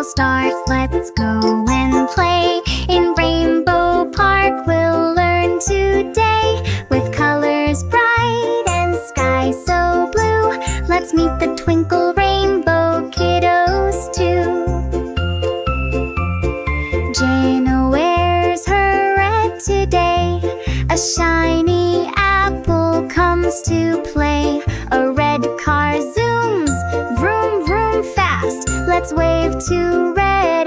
little stars, let's go and play. In Rainbow Park we'll learn today. With colors bright and sky so blue, let's meet the Twinkle Rainbow Kiddos too. Jana wears her red today. A shiny apple comes to play. A red car zooms, vroom vroom fast. Let's wave to red